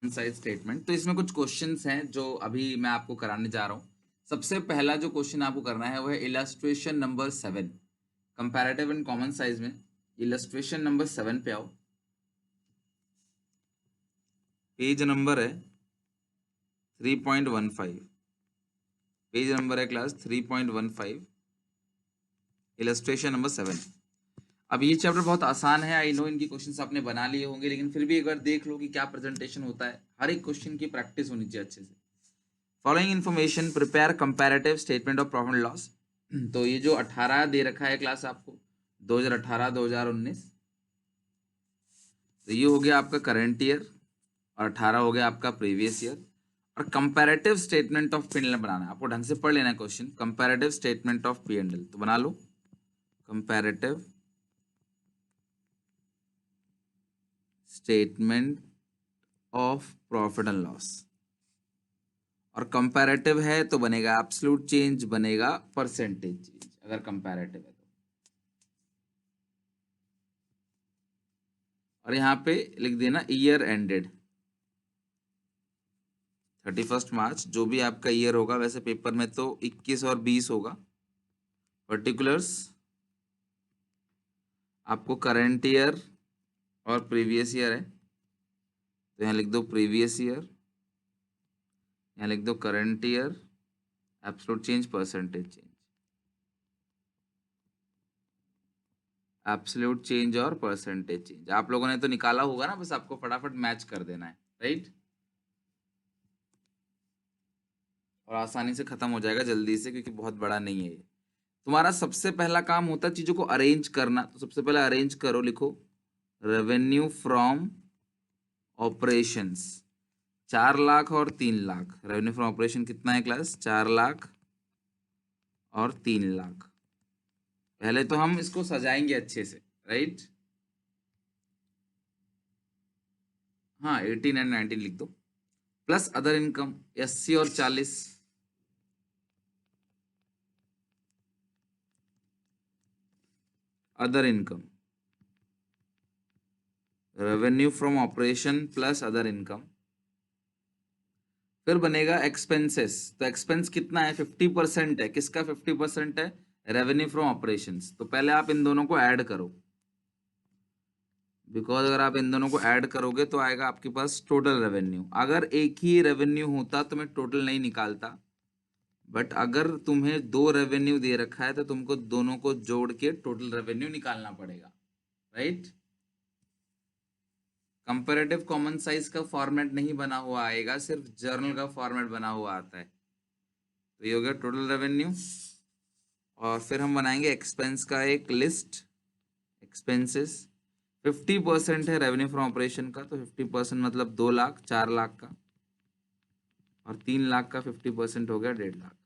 Size statement. तो इसमें कुछ क्वेश्चंस हैं जो अभी मैं आपको कराने जा रहा हूँ। सबसे पहला जो क्वेश्चन आपको करना है वो है illustration number 7, comparative and common size में। इलस्ट्रेशन नंबर 7 पे आओ, पेज नंबर है 3.15, पेज नंबर है क्लास 3.15, इलस्ट्रेशन नंबर 7। अब ये चैप्टर बहुत आसान है, आई नो इनकी क्वेश्चंस आपने बना लिए होंगे, लेकिन फिर भी एक बार देख लो कि क्या प्रेजेंटेशन होता है। हर एक क्वेश्चन की प्रैक्टिस होनी चाहिए अच्छे से। Following information prepare comparative statement of profit and loss. तो ये जो 18 दे रखा है क्लास आपको 2018-2019, तो ये हो गया आपका करंट ईयर और 18 हो गया आपका प्रीवियस ईयर। और comparative statement of P and L बनाना है आपको, ढंग से पढ़ लेना है question. Comparative statement of P and L तो बना लो, comparative statement of profit and loss. और कंपैरेटिव है तो बनेगा एब्सोल्यूट चेंज, बनेगा परसेंटेज चेंज अगर कंपैरेटिव है तो। और यहाँ पे लिख देना ईयर एंडेड 31 मार्च, जो भी आपका ईयर होगा। वैसे पेपर में तो 21 और 20 होगा। पर्टिकुलर्स आपको करंट ईयर और प्रीवियस ईयर है, तो यहाँ लिख दो प्रीवियस ईयर, यहाँ लिख दो current year, absolute change, percentage change, absolute change और परसेंटेज चेंज। आप लोगों ने तो निकाला होगा ना, बस आपको फटाफट मैच कर देना है, राइट। और आसानी से खत्म हो जाएगा जल्दी से, क्योंकि बहुत बड़ा नहीं है ये। तुम्हारा सबसे पहला काम होता है चीजों को अरेंज करना। तो सबसे पहले अरेंज करो, लिखो रेवेन्यू फ्रॉम ऑपरेशंस 4 लाख और 3 लाख। रेवेन्यू फ्रॉम ऑपरेशन कितना है क्लास? 4 लाख और 3 लाख। पहले तो हम इसको सजाएंगे अच्छे से, राइट। हाँ 18 एंड 19 लिख दो। प्लस अदर इनकम 80 और 40, other income, revenue from operation plus other income. फिर बनेगा एक्सपेंसेस। तो एक्सपेंस कितना है? 50% है। किसका 50% है? Revenue from operations. तो पहले आप इन दोनों को ऐड करो, बिकॉज अगर आप इन दोनों को ऐड करोगे तो आएगा आपके पास टोटल रेवेन्यू। अगर एक ही रेवेन्यू होता तो मैं टोटल नहीं निकालता, बट अगर तुम्हें 2 रेवेन्यू दे रखा है तो तुमको दोनों को जोड़ के टोटल रेवेन्यू निकालना पड़ेगा, राइट। कंपैरेटिव कॉमन साइज का फॉर्मेट नहीं बना हुआ आएगा, सिर्फ जर्नल का फॉर्मेट बना हुआ आता है। तो ये हो गया टोटल रेवेन्यू। और फिर हम बनाएंगे एक्सपेंस का एक लिस्ट। एक्सपेंसेस 50% है रेवेन्यू फ्रॉम ऑपरेशन का, तो 50% मतलब 2 लाख 4 लाख का, और 3 लाख का 50% हो गया 1.5 लाख।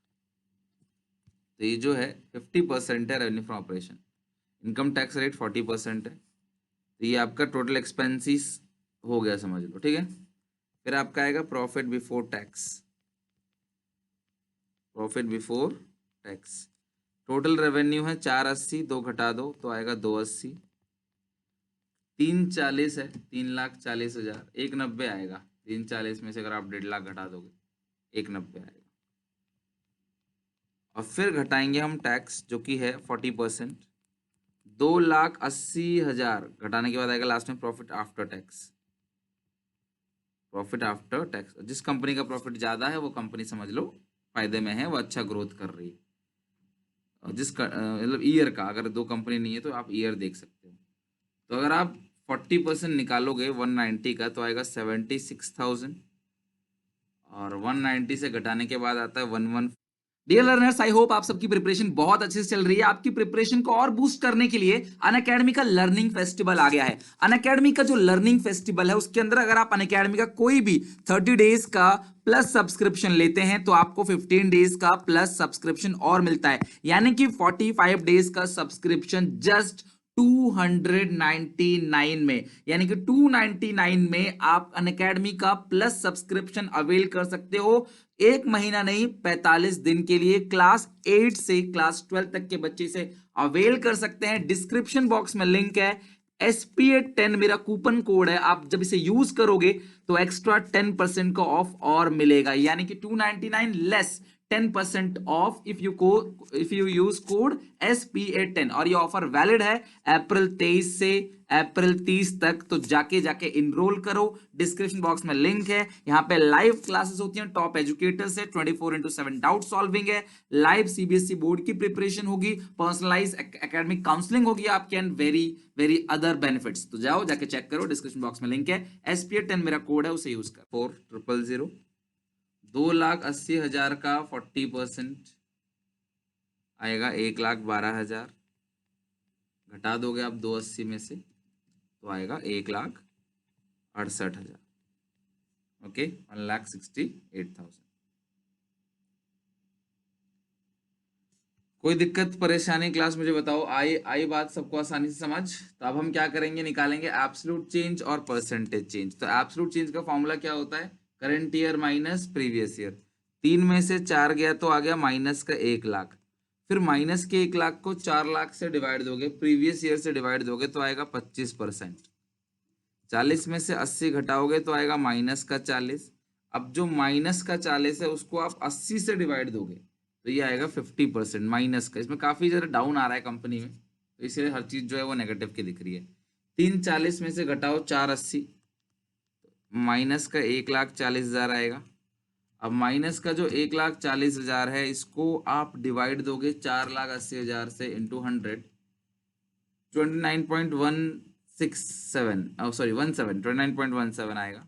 तो ये जो है 50% है revenue from operation. Income tax rate 40% है। तो ये आपका टोटल एक्सपेंसिस हो गया, समझ लो, ठीक है। फिर आपका आएगा profit before tax. Profit before tax total revenue है 480, 2 घटा दो तो आएगा 280। 340 है, 3,40,000, 190 आएगा। 340 में से अगर आप 1.5 लाख घटा दोगे 190 आएगा। और फिर घटाएंगे हम टैक्स जो कि है 40%, 2,80,000 घटाने के बाद आएगा लास्ट में profit after tax. Profit after tax, जिस कंपनी का प्रॉफिट ज्यादा है वो कंपनी समझ लो फायदे में है, वो अच्छा ग्रोथ कर रही है। और मतलब ईयर का, अगर 2 कंपनी नहीं है तो आप ईयर देख सकते हो। तो अगर आप 40% निकालोगे 190 का तो आएगा 76,000, और 190 से घटाने के बाद आता है 11। डियर लर्नर्स, आई होप आप सबकी प्रिपरेशन बहुत अच्छे से चल रही है। आपकी प्रिपरेशन को और बूस्ट करने के लिए अनअकैडमी का लर्निंग फेस्टिवल आ गया है। अनअकैडमी का जो लर्निंग फेस्टिवल है उसके अंदर अगर आप अनअकैडमी का कोई भी 30 डेज का प्लस सब्सक्रिप्शन लेते हैं तो आपको 15 डेज का प्लस सब्सक्रिप्शन और मिलता है, यानी कि 45 डेज का सब्सक्रिप्शन जस्ट 299 में, यानी कि 299 में आप अनअकैडमी का प्लस सब्सक्रिप्शन अवेल कर सकते हो। एक महीना नहीं, 45 दिन के लिए क्लास 8 से क्लास 12 तक के बच्चे से अवेल कर सकते हैं। डिस्क्रिप्शन बॉक्स में लिंक है, SPA10 मेरा कूपन कोड है, आप जब इसे यूज करोगे तो एक्स्ट्रा 10% का ऑफ और मिलेगा, यानी कि 299 less 10% of if you use code SPA10। और ये ऑफर वैलिड है अप्रैल 23 से अप्रैल 30 तक। तो जाके इनरोल करो, डिस्क्रिप्शन बॉक्स में लिंक है। यहाँ पे लाइव क्लासेस होती हैं टॉप एजुकेटर से, 24/7 डाउट सॉल्विंग है, लाइव CBSE बोर्ड की प्रिपरेशन होगी, पर्सनलाइज एकेडमिक काउंसलिंग होगी आपके, and very very other benefits. तो जाओ जाके चेक करो, डिस्क्रिप्शन बॉक्स में लिंक है। SPA10 मेरा कोड है, उसे यूज कर। 4000 2,80,000 का 40% आएगा 1,12,000। घटा दोगे आप 280 में से तो आएगा 1,68,000। ओके, 1,68,000। कोई दिक्कत परेशानी क्लास मुझे बताओ। आई बात सबको आसानी से समझ। तो अब हम क्या करेंगे, निकालेंगे एब्सोल्यूट चेंज और परसेंटेज चेंज। तो एब्सोल्यूट चेंज का फॉर्मूला क्या होता है, current year minus previous year. 3 में से 4 गया तो आ गया माइनस का 1,00,000। फिर माइनस के 1,00,000 को 4,00,000 से डिवाइड दोगे, प्रीवियस ईयर से डिवाइड दोगे तो आएगा 25%। 40 में से 80 घटाओगे तो आएगा माइनस का 40। अब जो माइनस का 40 है उसको आप 80 से डिवाइड दोगे तो ये आएगा 50% माइनस का। इसमें काफी ज्यादा डाउन आ रहा है कंपनी में, तो इसलिए हर चीज जो है वो नेगेटिव की दिख रही है। 340 में से घटाओ 480, माइनस का 1,40,000 आएगा। अब माइनस का जो 1,40,000 है इसको आप डिवाइड दोगे 4,80,000 से इंटू 100, 29.167 सॉरी 29.17 आएगा,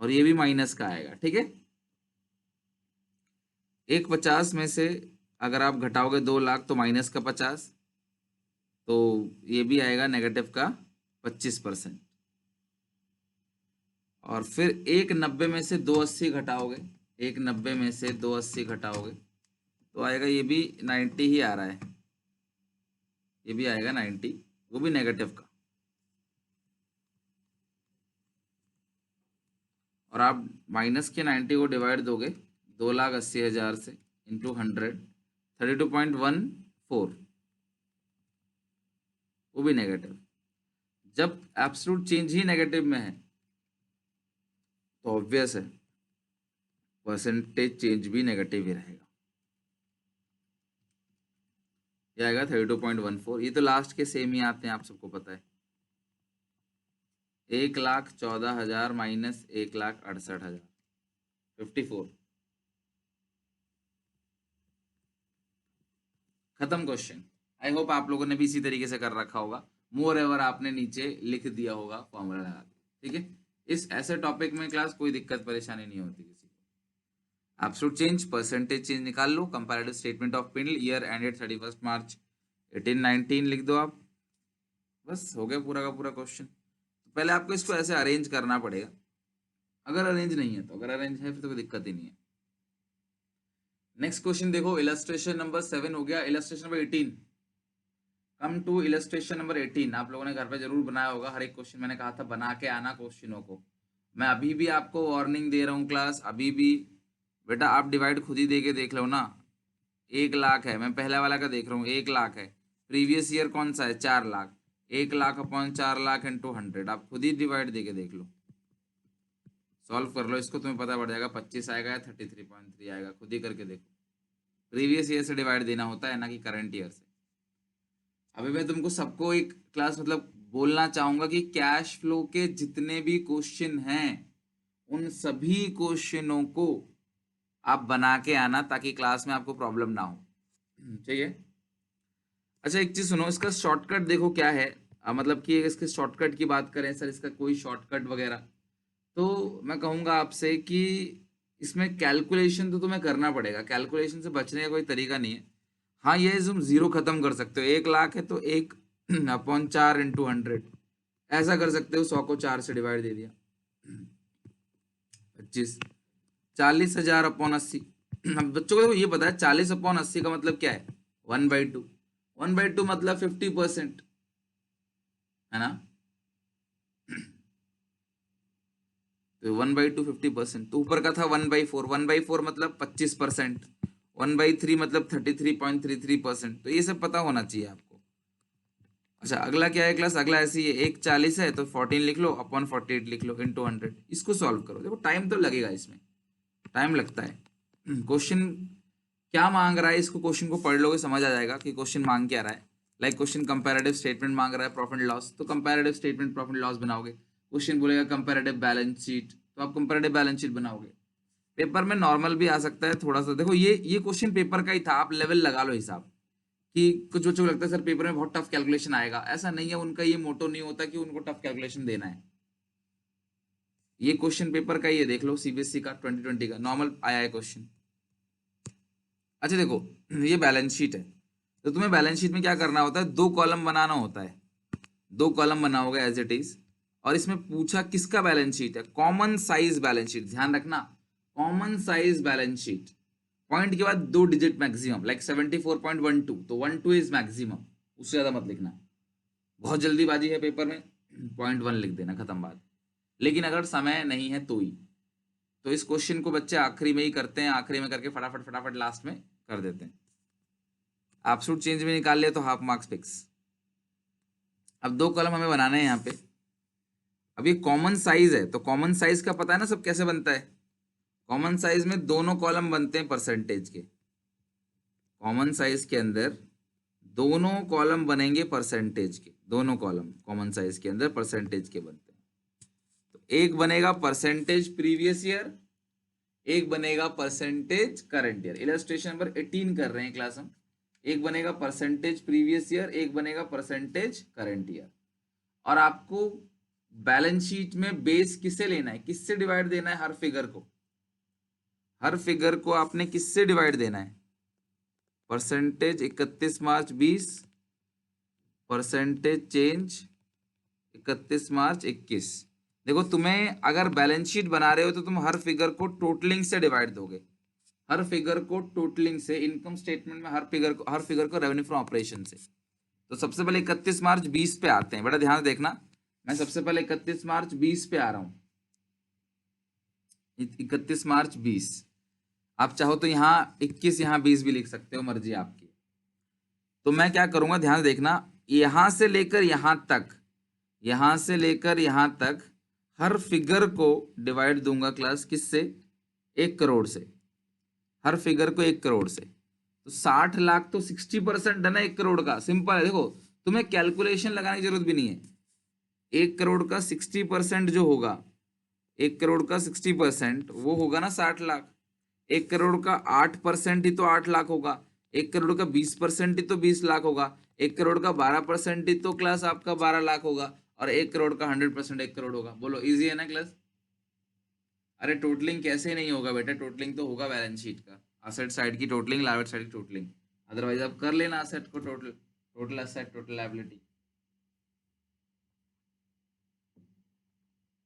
और ये भी माइनस का आएगा। ठीक है, 150 में से अगर आप घटाओगे 2,00,000 तो माइनस का 50, तो ये भी आएगा नेगेटिव का 25%। और फिर 190 में से 280 घटाओगे, 190 में से 280 घटाओगे तो आएगा, ये भी 90 ही आ रहा है, ये भी आएगा 90, वो भी नेगेटिव का। और आप माइनस के 90 को डिवाइड दोगे 2,80,000 से इंटू 100, 32.14, वो भी नेगेटिव। जब एब्सोल्यूट चेंज ही नेगेटिव में है तो ऑब्वियस है परसेंटेज चेंज भी नेगेटिव ही रहेगा। ये आएगा 32.14। ये तो लास्ट के सेम ही आते हैं, आप सबको पता है। 1,14,000 माइनस 1,68,000, 54। खत्म क्वेश्चन। आई होप आप लोगों ने भी इसी तरीके से कर रखा होगा। मोर एवर आपने नीचे लिख दिया होगा फॉर्मूला लगा के। ठीक है, इस ऐसे टॉपिक में क्लास कोई दिक्कत परेशानी नहीं होती किसी को। एब्सोल्यूट चेंज, परसेंटेज चेंज निकाल लो, comparative statement of P&L year ended 31 March 18-19 लिख दो आप, बस हो गया पूरा का पूरा क्वेश्चन। तो पहले आपको इसको ऐसे अरेंज करना पड़ेगा, अगर अरेंज नहीं है तो, अगर अरेंज है फिर तो कोई दिक्कत ही नहीं है। नेक्स्ट क्वेश्चन देखो, इलस्ट्रेशन नंबर 7 हो गया। Illustration number 18, come to illustration number 18। आप लोगों ने घर पे जरूर बनाया होगा, हर एक क्वेश्चन मैंने कहा था बना के आना क्वेश्चनों को। मैं अभी भी आपको वार्निंग दे रहा हूँ क्लास, अभी भी बेटा आप डिवाइड खुद ही दे के देख लो ना। 1,00,000 है, मैं पहला वाला का देख रहा हूँ, 1,00,000 है। प्रीवियस ईयर कौन सा है, 4,00,000। 1,00,000 अपॉन 4,00,000 इंटू 100, आप खुद ही डिवाइड दे के देख लो, सॉल्व कर लो इसको, तुम्हें पता पड़ जाएगा। 25 आएगा या 33.3 आएगा, खुद ही करके देखो। प्रीवियस ईयर से डिवाइड देना होता है ना कि करंट ईयर से। अभी मैं तुमको सबको एक क्लास मतलब बोलना चाहूंगा कि कैश फ्लो के जितने भी क्वेश्चन हैं उन सभी क्वेश्चनों को आप बना के आना, ताकि क्लास में आपको प्रॉब्लम ना हो। चाहिए। अच्छा एक चीज सुनो, इसका शॉर्टकट देखो क्या है। मतलब कि इसके शॉर्टकट की बात करें सर, इसका कोई शॉर्टकट वगैरह, तो मैं कहूंगा आपसे कि इसमें कैलकुलेशन तो तुम्हें करना पड़ेगा, कैलकुलेशन से बचने का कोई तरीका नहीं है। हाँ ये तुम जीरो खत्म कर सकते हो, 1,00,000 है तो 1/4 इंटू 100 ऐसा कर सकते हो। 100 को 4 से डिवाइड दे दिया, 25। 40,000 अपॉन 80। अब बच्चों को देखो ये पता है 40 अपॉन 80 का मतलब क्या है, 1/2। 1/2 मतलब 50%, है ना। तो 1/2 50%, तो ऊपर का था 1/4। 1/4 मतलब 25%, 1/3 मतलब 33.33%। तो ये सब पता होना चाहिए आपको। अच्छा अगला क्या है क्लास, अगला ऐसी है 140 है तो 14 लिख लो अपॉन 48 लिख लो इनटू 100। इसको सॉल्व करो, देखो टाइम तो लगेगा, इसमें टाइम लगता है। क्वेश्चन क्या मांग रहा है, इसको क्वेश्चन को पढ़ लोगे समझ आ जाएगा कि क्वेश्चन मांग क्या रहा है। लाइक क्वेश्चन कंपैरेटिव स्टेटमेंट मांग रहा है प्रॉफिट लॉस, तो कंपैरेटिव स्टेटमेंट प्रॉफिट लॉस बनाओगे। क्वेश्चन बोलेगा कंपैरेटिव बैलेंस शीट, तो आप कंपैरेटिव बैलेंस शीट बनाओगे। पेपर में नॉर्मल भी आ सकता है थोड़ा सा, देखो ये क्वेश्चन पेपर का ही था, आप लेवल लगा लो हिसाब कि कुछ बच्चों को लगता है सर पेपर में बहुत टफ कैलकुलेशन आएगा, ऐसा नहीं है, उनका ये मोटो नहीं होता कि उनको टफ कैलकुलेशन देना है। ये क्वेश्चन पेपर का ही है, देख लो सीबीएसई का 2020 का नॉर्मल आया है क्वेश्चन। अच्छा देखो ये बैलेंस शीट है, तो तुम्हें बैलेंस शीट में क्या करना होता है, 2 कॉलम बनाना होता है, 2 कॉलम बनाओगे एज इट इज। और इसमें पूछा किसका बैलेंस शीट है, कॉमन साइज बैलेंस शीट, ध्यान रखना common size balance sheet. Point के बाद 2 डिजिट मैक्सिमम, लाइक 74.12, तो 12 इज मैक्सिमम, उससे ज्यादा मत लिखना। बहुत जल्दीबाजी है पेपर में, 0.1 लिख देना, खत्म बात। लेकिन अगर समय नहीं है तो ही, तो इस क्वेश्चन को बच्चे आखिरी में ही करते हैं, आखिरी में करके फटाफट फटाफट लास्ट में कर देते हैं। एब्सोल्यूट चेंज में निकाल लिया तो हाफ मार्क्स फिक्स। अब 2 कॉलम हमें बनाने हैं यहाँ पे। अब ये कॉमन साइज है, तो कॉमन साइज का पता है ना सब कैसे बनता है। कॉमन साइज में दोनों कॉलम बनते हैं परसेंटेज के, कॉमन साइज के अंदर दोनों कॉलम बनेंगे परसेंटेज के, दोनों कॉलम कॉमन साइज के अंदर परसेंटेज के बनते हैं। तो एक बनेगा परसेंटेज प्रीवियस ईयर, एक बनेगा percentage current year. Illustration number 18 कर रहे हैं क्लास हम। एक बनेगा परसेंटेज प्रीवियस ईयर, एक बनेगा परसेंटेज करंट ईयर। और आपको बैलेंस शीट में बेस किससे लेना है, किससे डिवाइड देना है, हर फिगर को, हर फिगर को आपने किससे डिवाइड देना है, परसेंटेज 31 मार्च 20, परसेंटेज चेंज 31 मार्च 21। देखो तुम्हें अगर बैलेंस शीट बना रहे हो तो तुम हर फिगर को टोटलिंग से डिवाइड दोगे, हर फिगर को टोटलिंग से। इनकम स्टेटमेंट में हर फिगर को रेवेन्यू फ्रॉम ऑपरेशन से। तो सबसे पहले 31 मार्च 20 पे आते हैं, बड़ा ध्यान से देखना। मैं सबसे पहले 31 मार्च 20 पे आ रहा हूं, 31 मार्च 20। आप चाहो तो यहाँ 21 यहाँ 20 भी लिख सकते हो, मर्जी आपकी। तो मैं क्या करूंगा, ध्यान से देखना, यहां से लेकर यहां तक, यहां से लेकर यहां तक हर फिगर को डिवाइड दूंगा क्लास किससे, 1 करोड़ से। हर फिगर को 1 करोड़ से, तो 60 लाख तो 60% है ना 1 करोड़ का, सिंपल है। देखो तुम्हें कैलकुलेशन लगाने की जरूरत भी नहीं है। 1 करोड़ का 60% जो होगा, 1 करोड़ का 60% वो होगा ना 60 लाख। 1 करोड़ का 8% ही तो 8 लाख होगा। 1 करोड़ का 20% ही तो 20 लाख होगा। 1 करोड़ का 12% ही तो क्लास आपका 12 लाख होगा। और 1 करोड़ का 100% 1 करोड़ होगा। बोलो इजी है ना क्लास। अरे टोटलिंग कैसे नहीं होगा बेटा, टोटलिंग तो होगा बैलेंस शीट का, असेट साइड की टोटलिंग, लायबिलिटी साइड की टोटलिंग। अदरवाइज आप कर लेना असेट को total, total asset total liability,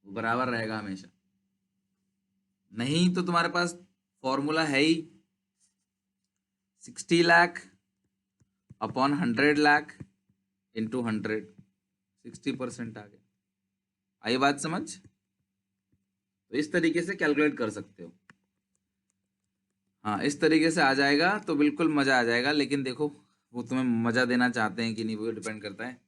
वो बराबर रहेगा हमेशा। नहीं तो तुम्हारे पास फॉर्मूला है ही 60 लाख अपॉन 100 लाख इंटू 100, 60% आ गया। आई बात समझ। तो इस तरीके से कैलकुलेट कर सकते हो। हाँ इस तरीके से आ जाएगा तो बिल्कुल मजा आ जाएगा। लेकिन देखो वो तुम्हें मजा देना चाहते हैं कि नहीं, वो डिपेंड करता है।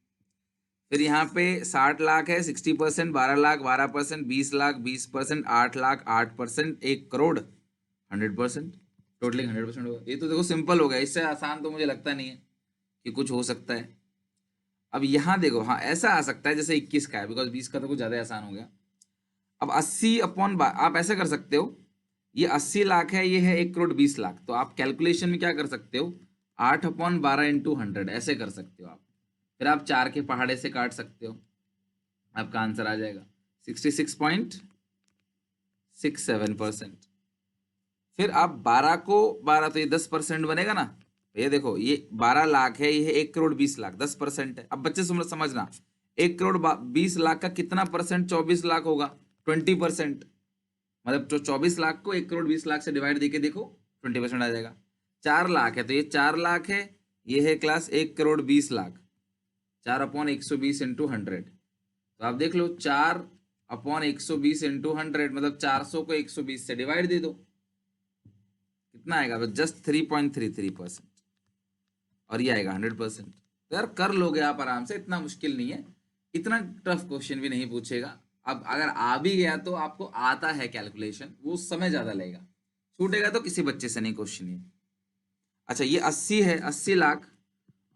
फिर यहाँ पे 60 लाख है, 60%, 12 लाख 12%, 20 लाख 20%, 8 लाख 8%, 1 करोड़ 100%, टोटलिंग 100% होगा। ये तो देखो सिंपल हो गया, इससे आसान तो मुझे लगता नहीं है कि कुछ हो सकता है। अब यहाँ देखो, हाँ ऐसा आ सकता है जैसे 21 का है, बिकॉज 20 का तो कुछ ज़्यादा आसान हो गया। अब 80 अपॉन आप ऐसे कर सकते हो, ये 80 लाख है, ये है 1 करोड़ 20 लाख, तो आप कैलकुलेशन में क्या कर सकते हो, 8/12 इंटू 100 ऐसे कर सकते हो आप। फिर आप 4 के पहाड़े से काट सकते हो, आपका आंसर आ जाएगा 66.67%। फिर आप 12 को 12 तो ये 10% बनेगा ना। ये देखो ये 12 लाख है, ये है 1 करोड़ 20 लाख, 10% है। अब बच्चे समझना 1 करोड़ 20 लाख का कितना परसेंट 24 लाख होगा, 20%। मतलब जो 24 लाख को 1 करोड़ 20 लाख से डिवाइड देके देखो 20% आ जाएगा। 4 लाख है तो ये 4 लाख है, ये है क्लास 1 करोड़ 20 लाख, 4/120 इंटू 100। तो आप देख लो 4/120 इंटू 100, मतलब 400 को 120 से डिवाइड दे दो, कितना आएगा, जस्ट 3.33%। और ये आएगा 100%। तो यार कर लोगे आप आराम से, इतना मुश्किल नहीं है, इतना टफ क्वेश्चन भी नहीं पूछेगा। अब अगर आ भी गया तो आपको आता है कैलकुलेशन, वो समय ज्यादा लगेगा, छूटेगा तो किसी बच्चे से नहीं क्वेश्चन ये। अच्छा ये 80 है, 80 लाख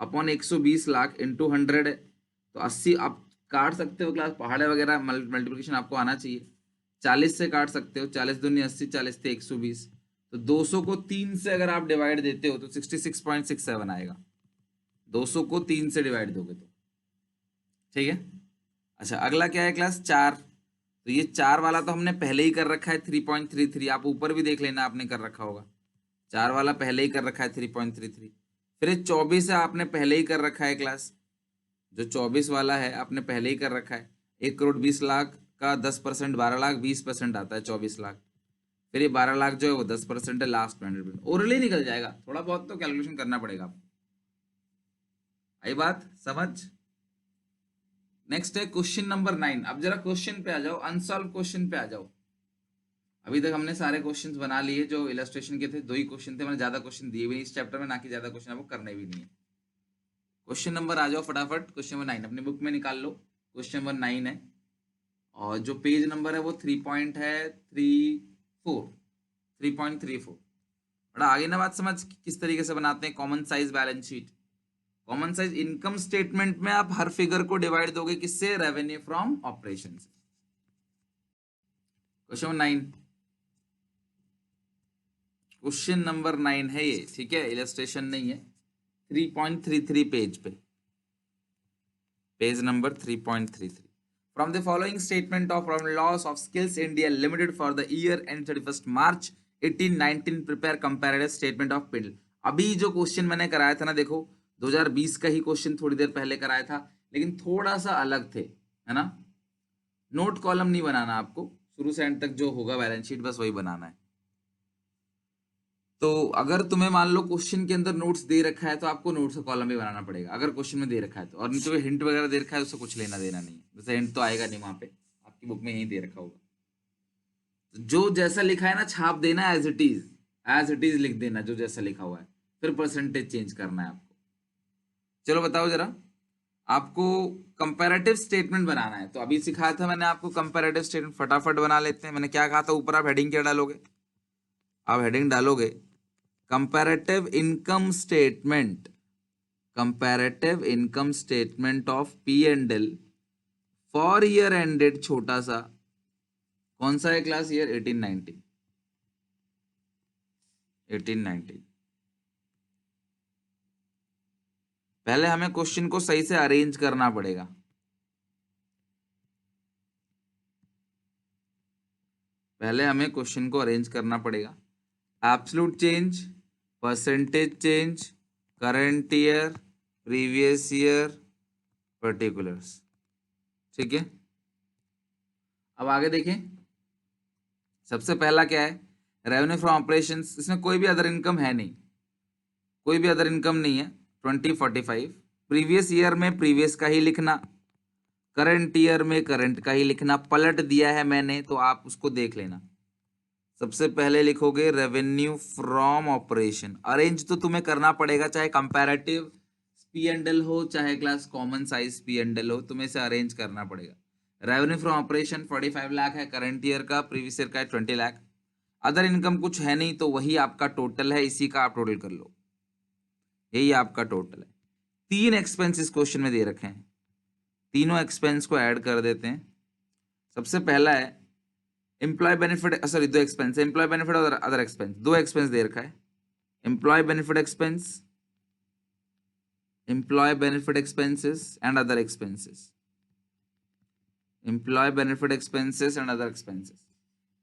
अपॉन 120 लाख इंटू 100 है, तो 80 आप काट सकते हो क्लास, पहाड़े वगैरह मल्टीप्लिकेशन आपको आना चाहिए। 40 से काट सकते हो, 40 दूनी 80, 40 से 120, तो 200 को 3 से अगर आप डिवाइड देते हो तो 66.67 आएगा, 200 को 3 से डिवाइड दोगे तो, ठीक है। अच्छा अगला क्या है क्लास, 4, तो ये 4 वाला तो हमने पहले ही कर रखा है 3.33, आप ऊपर भी देख लेना आपने कर रखा होगा, 4 वाला पहले ही कर रखा है 3.33। फिर ये 24 है, आपने पहले ही कर रखा है क्लास, जो 24 वाला है आपने पहले ही कर रखा है। 1 करोड़ 20 लाख का 10%, 12 लाख 20% आता है 24 लाख। फिर ये 12 लाख जो है वो 10% है, लास्ट में 100%, ओरली निकल जाएगा, थोड़ा बहुत तो कैलकुलेशन करना पड़ेगा आपको। आई बात समझ। नेक्स्ट है क्वेश्चन नंबर 9। अब जरा क्वेश्चन पे आ जाओ, अनसॉल्व क्वेश्चन पे आ जाओ। अभी तक हमने सारे क्वेश्चंस बना लिए जो इलस्ट्रेशन के थे, 2 ही क्वेश्चन थे, मैंने ज्यादा क्वेश्चन दिए भी नहीं इस चैप्टर में, ना कि ज्यादा क्वेश्चन आपको करने भी नहीं है। क्वेश्चन नंबर आ जाओ फटाफट, क्वेश्चन नंबर 9 अपनी बुक में निकाल लो, क्वेश्चन नंबर 9 है, और जो पेज नंबर है वो 3.34। बड़ा आगे ना बात समझ किस तरीके से बनाते हैं common size balance sheet. Common size income statement में आप हर फिगर को डिवाइड दोगे किससे, रेवेन्यू फ्रॉम ऑपरेशन से। क्वेश्चन नंबर 9, क्वेश्चन नंबर 9 है ये, ठीक है, इलस्ट्रेशन नहीं है। 3.33 पेज पे, page number 3.33। From the following statement of profit and loss of Skills India Limited for the year end 31st March 1819 prepare comparative statement of P&L। अभी जो question मैंने कराया था ना, देखो 2020 का ही क्वेश्चन थोड़ी देर पहले कराया था, लेकिन थोड़ा सा अलग थे, है ना। नोट कॉलम नहीं बनाना आपको, शुरू से एंड तक जो होगा बैलेंस शीट बस वही बनाना है। तो अगर तुम्हें मान लो क्वेश्चन के अंदर नोट्स दे रखा है तो आपको नोट्स का कॉलम भी बनाना पड़ेगा, अगर क्वेश्चन में दे रखा है तो, और नीचे हिंट वगैरह दे रखा है उससे कुछ लेना देना नहीं है, जैसे हिंट तो आएगा नहीं वहां पे, आपकी बुक में यही दे रखा होगा। तो जो जैसा लिखा है ना छाप देना, as it is, as it is लिख देना जो जैसा लिखा हुआ है, फिर परसेंटेज चेंज करना है आपको। चलो बताओ जरा, आपको कंपैरेटिव स्टेटमेंट बनाना है, तो अभी सिखाया था मैंने आपको कंपैरेटिव स्टेटमेंट, फटाफट बना लेते हैं। मैंने क्या कहा था ऊपर, आप हेडिंग क्या डालोगे, आप हेडिंग डालोगे comparative income statement, comparative income statement of P and L for year ended, छोटा सा, कौन सा है क्लास, ईयर 1819, 1819। पहले हमें क्वेश्चन को सही से अरेंज करना पड़ेगा, पहले हमें क्वेश्चन को अरेंज करना पड़ेगा। Absolute change, percentage change, current year, previous year, particulars, ठीक है। अब आगे देखें, सबसे पहला क्या है, रेवेन्यू फ्रॉम ऑपरेशंस, इसमें कोई भी अदर इनकम है नहीं, कोई भी अदर इनकम नहीं है, 2045। प्रीवियस ईयर में प्रीवियस का ही लिखना, करंट ईयर में करंट का ही लिखना, पलट दिया है मैंने तो आप उसको देख लेना। सबसे पहले लिखोगे रेवेन्यू फ्रॉम ऑपरेशन, अरेंज तो तुम्हें करना पड़ेगा, चाहे कंपैरेटिव पी एंड एल हो चाहे class common size P and L हो, तुम्हें से अरेंज करना पड़ेगा। रेवेन्यू फ्रॉम ऑपरेशन 45 लाख है करंट ईयर का, प्रीवियस ईयर का है 20 लाख। अदर इनकम कुछ है नहीं, तो वही आपका टोटल है, इसी का आप टोटल कर लो, यही आपका टोटल है। 3 एक्सपेंसेस क्वेश्चन में दे रखे हैं, तीनों एक्सपेंस को ऐड कर देते हैं। सबसे पहला है employee benefit, sorry 2 expense, employee benefit और अदर एक्सपेंस, 2 एक्सपेंस दे रखा है। Employee benefit expense, employee benefit expenses and other expenses, employee benefit expenses and other expenses.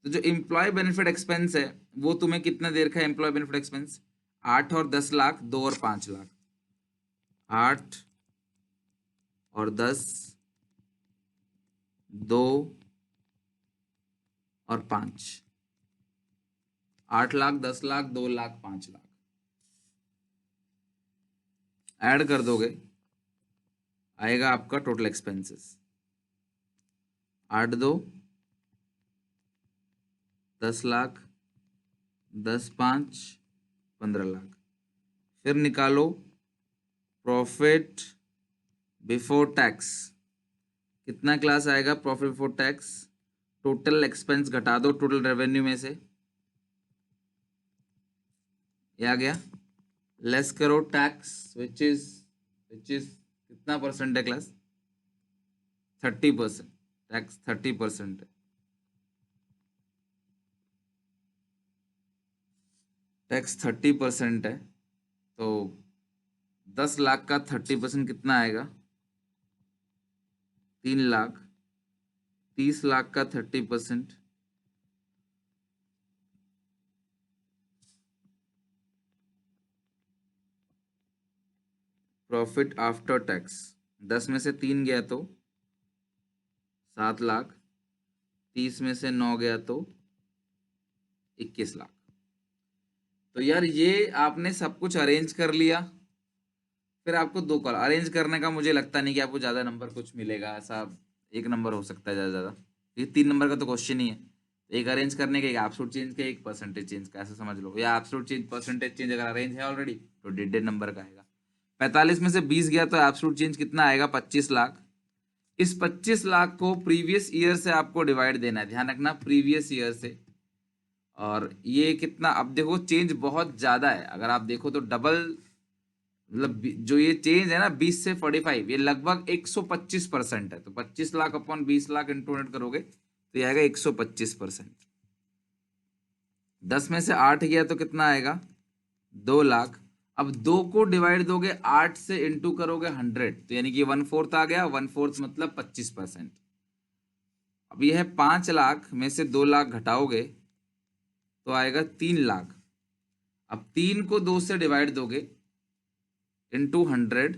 तो जो एम्प्लॉय बेनिफिट एक्सपेंस है वो तुम्हें कितना दे रखा है, एम्प्लॉय बेनिफिट एक्सपेंस 8 और 10 लाख, 2 और 5 लाख, 8 और 10, 2 और 5, 8 लाख, 10 लाख, 2 लाख, 5 लाख, ऐड कर दोगे आएगा आपका टोटल एक्सपेंसेस, 8 2 10 लाख, 10 5 15 लाख। फिर निकालो प्रॉफिट बिफोर टैक्स कितना क्लास आएगा? Profit before tax total expense घटा दो टोटल रेवेन्यू में से, ये आ गया। लेस करो टैक्स विच इज कितना परसेंट है क्लास? 30%। टैक्स 30% है। टैक्स 30% है तो 10 लाख का 30% कितना आएगा? 3 लाख। 30 लाख का 30% प्रॉफिट आफ्टर टैक्स, 10 में से 3 गया तो 7 लाख, 30 में से 9 गया तो 21 लाख। तो यार ये आपने सब कुछ अरेंज कर लिया, फिर आपको 2 कॉल अरेंज करने का मुझे लगता नहीं कि आपको ज़्यादा नंबर कुछ मिलेगा, ऐसा 1 नंबर हो सकता है ज़्यादा ज़्यादा, ये 3 नंबर का तो क्वेश्चन ही है। एक अरेंज करने का, एक एब्सोल्यूट चेंज का, एक परसेंटेज चेंज का, ऐसा समझ लो। या एब्सोल्यूट चेंज परसेंटेज चेंज अगर अरेंज है ऑलरेडी तो 1.5 नंबर का आएगा। 45 में से 20 गया तो एब्सोल्यूट चेंज कितना आएगा? 25 लाख। इस 25 लाख को प्रीवियस ईयर से आपको डिवाइड देना है, ध्यान रखना प्रीवियस ईयर से। और ये कितना, अब देखो चेंज बहुत ज्यादा है, अगर आप देखो तो डबल, मतलब जो ये चेंज है ना 20 से 45, ये लगभग 125% है। तो 25 लाख अपॉन 20 लाख इंटू 100 करोगे तो ये आएगा 125%। 10 में से 8 गया तो कितना आएगा? 2 लाख। अब 2 को डिवाइड दोगे 8 से इंटू करोगे 100, तो यानी कि 1/4 आ गया। 1/4 मतलब 25%। अब यह है 5 लाख में से 2 लाख घटाओगे तो आएगा 3 लाख। अब 3 को 2 से डिवाइड दोगे इंटू 100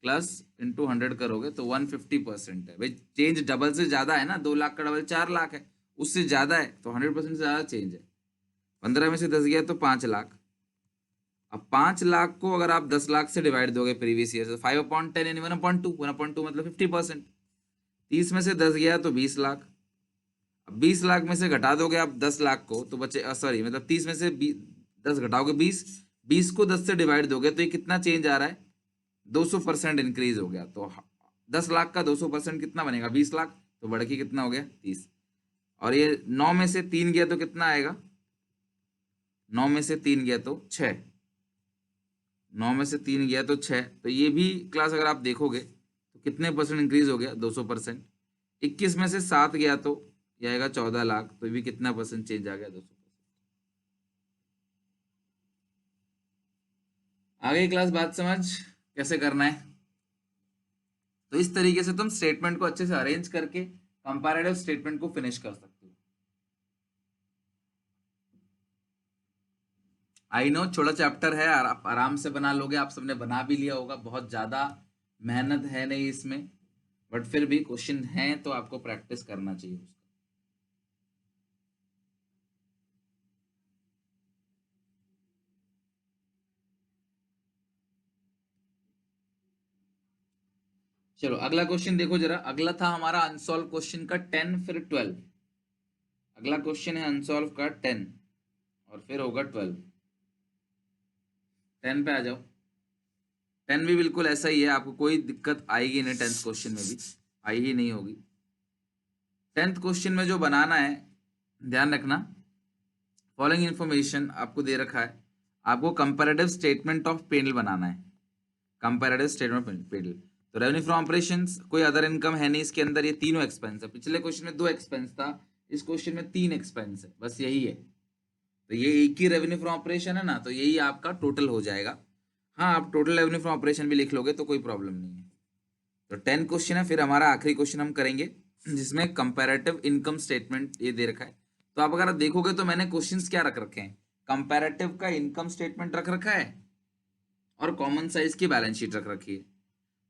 प्लस इंटू 100 करोगे तो 150% है। भाई चेंज डबल से ज्यादा है ना, 2 लाख का डबल 4 लाख है, उससे ज्यादा है तो 100% से ज्यादा चेंज है। 15 में से 10 गया तो 5 लाख। अब 5 लाख को अगर आप 10 लाख से डिवाइड दोगे प्रीवियस ईयर से, 5/10 यानी 1/2, 1/2 मतलब 50%। 30 में से 10 गया तो 20 लाख। अब 20 लाख में से घटा दोगे आप 10 लाख को तो बचे, सॉरी मतलब 30 में से 10 घटाओगे 20, 20 को 10 से डिवाइड दोगे तो ये कितना चेंज आ रहा है? 200% इंक्रीज हो गया। तो 10 लाख का 200% कितना बनेगा? 20 लाख। तो बढ़ के कितना हो गया? 30। और ये 9 में से 3 गया तो कितना आएगा? 9 में से 3 गया तो 6। 9 में से 3 गया तो 6। तो ये भी क्लास अगर आप देखोगे तो कितने परसेंट इंक्रीज हो गया? 200%। 21 में से 7 गया तो ये आएगा 14 लाख। तो ये भी कितना परसेंट चेंज आ गया? 200%। आगे क्लास बात समझ कैसे करना है? तो इस तरीके से तुम स्टेटमेंट को अच्छे से अरेंज करके कंपैरेटिव स्टेटमेंट को फिनिश कर सकते हो। आई नो छोटा चैप्टर है, आप आराम से बना लोगे, आप सबने बना भी लिया होगा, बहुत ज्यादा मेहनत है नहीं इसमें, बट फिर भी क्वेश्चन है तो आपको प्रैक्टिस करना चाहिए उसका। चलो अगला क्वेश्चन देखो जरा। अगला था हमारा अनसॉल्व क्वेश्चन का 10 फिर 12। अगला क्वेश्चन है अनसॉल्व का 10 और फिर होगा 12। 10 पे आ जाओ। 10 भी बिल्कुल ऐसा ही है, आपको कोई दिक्कत आएगी नहीं, 10th क्वेश्चन में भी आई ही नहीं होगी। 10th क्वेश्चन में जो बनाना है, ध्यान रखना, फॉलोइंग इन्फॉर्मेशन आपको दे रखा है, आपको कंपैरेटिव स्टेटमेंट ऑफ पेनल बनाना है। Comparative statement of P and L. तो रेवेन्यू फ्रॉम ऑपरेशंस, कोई अदर इनकम है नहीं इसके अंदर, ये तीनों एक्सपेंस है। पिछले क्वेश्चन में 2 एक्सपेंस था, इस क्वेश्चन में 3 एक्सपेंस है, बस यही है। तो ये एक ही रेवेन्यू फ्रॉम ऑपरेशन है ना, तो यही आपका टोटल हो जाएगा। हाँ आप टोटल रेवेन्यू फ्रॉम ऑपरेशन भी लिख लोगे तो कोई प्रॉब्लम नहीं है। तो 10 क्वेश्चन है, फिर हमारा आखिरी क्वेश्चन हम करेंगे जिसमें कंपैरेटिव इनकम स्टेटमेंट ये दे रखा है। तो आप अगर देखोगे तो मैंने क्वेश्चंस क्या रख रखे हैं, कंपैरेटिव का इनकम स्टेटमेंट रख रखा है और कॉमन साइज की बैलेंस शीट रख रखी है।